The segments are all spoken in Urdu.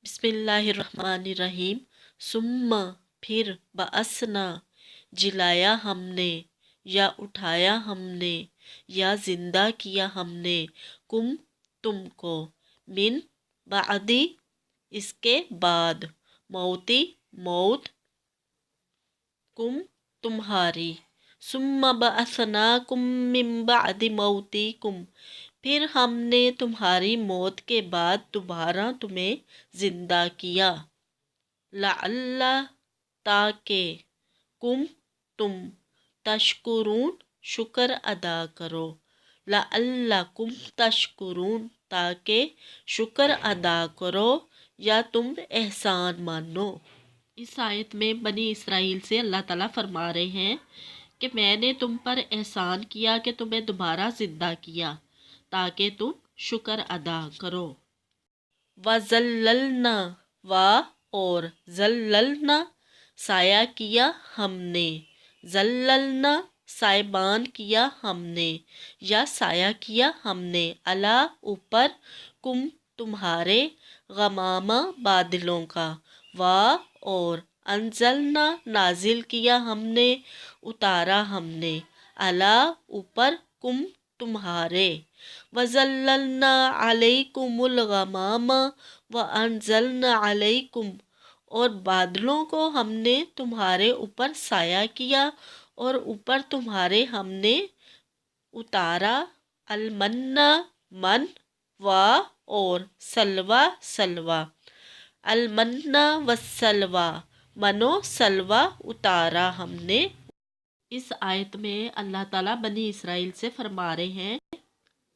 بسم اللہ الرحمن الرحیم۔ ثم پھر بعثنا جلایا ہم نے، یا اٹھایا ہم نے، یا زندہ کیا ہم نے، کم تم کو، من بعدی اس کے بعد، موتی موت، کم تمہاری، ثم بعثناکم من بعد موتکم پھر ہم نے تمہاری موت کے بعد دوبارہ تمہیں زندہ کیا، لعل تاکہ، کم تم، تشکرون شکر ادا کرو، لعلکم تشکرون تاکہ شکر ادا کرو یا تم احسان مانو۔ اس آیت میں بنی اسرائیل سے اللہ تعالیٰ فرما رہے ہیں کہ میں نے تم پر احسان کیا کہ تمہیں دوبارہ زندہ کیا تاکہ تم شکر ادا کرو۔ وَذَلَّلْنَا اور ذللنا سایہ کیا ہم نے، ذللنا سائبان کیا ہم نے یا سایہ کیا ہم نے، علی اوپر، کم تمہارے، غمامہ بادلوں کا، اور انزلنا نازل کیا ہم نے، اتارا ہم نے، علی اوپر، کم تمہارے، وَظَلَّلْنَا عَلَيْكُمُ الْغَمَامَ وَأَنزَلْنَا عَلَيْكُمْ اور بادلوں کو ہم نے تمہارے اوپر سایہ کیا اور اوپر تمہارے ہم نے اتارا، المن من، اور سلوہ سلوہ، المن والسلوہ من و سلوہ اتارا ہم نے۔ اس آیت میں اللہ تعالیٰ بنی اسرائیل سے فرما رہے ہیں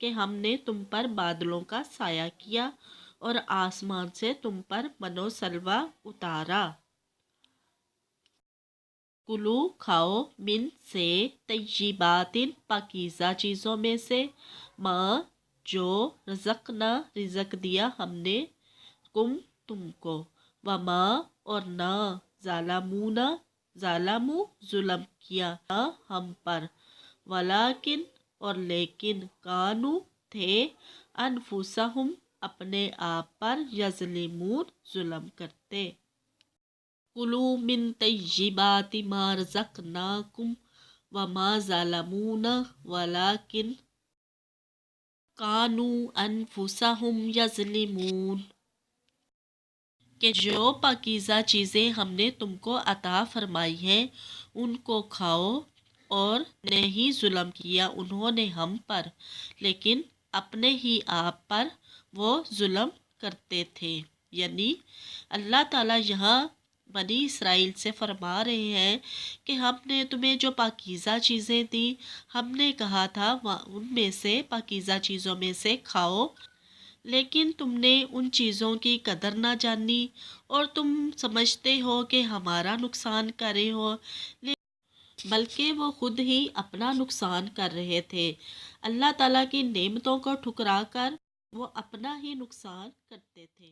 کہ ہم نے تم پر بادلوں کا سایہ کیا اور آسمان سے تم پر من و سلوہ اتارا۔ کلو کھاؤ، من سے، طیبات پاکیزہ چیزوں میں سے، ماں جو، رزقنا رزق دیا ہم نے، کم تم کو، وما اور نہ، ظالمونا ظالمو ظلم کیا نہ ہم پر، ولیکن اور لیکن، کانو تھے، انفسہم اپنے آپ پر، یظلمون ظلم کرتے۔ کلوا من طیبات ما رزقناکم وما ظلمونا ولیکن کانوا انفسہم یظلمون کہ جو پاکیزہ چیزیں ہم نے تم کو عطا فرمائی ہیں ان کو کھاؤ، اور نہیں ظلم کیا انہوں نے ہم پر لیکن اپنے ہی آپ پر وہ ظلم کرتے تھے۔ یعنی اللہ تعالیٰ یہاں بنی اسرائیل سے فرما رہے ہیں کہ ہم نے تمہیں جو پاکیزہ چیزیں دیں، ہم نے کہا تھا ان میں سے، پاکیزہ چیزوں میں سے کھاؤ، لیکن تم نے ان چیزوں کی قدر نہ جانی اور تم سمجھتے ہو کہ ہمارا نقصان کر رہے ہو، بلکہ وہ خود ہی اپنا نقصان کر رہے تھے۔ اللہ تعالیٰ کی نعمتوں کو ٹھکرا کر وہ اپنا ہی نقصان کرتے تھے۔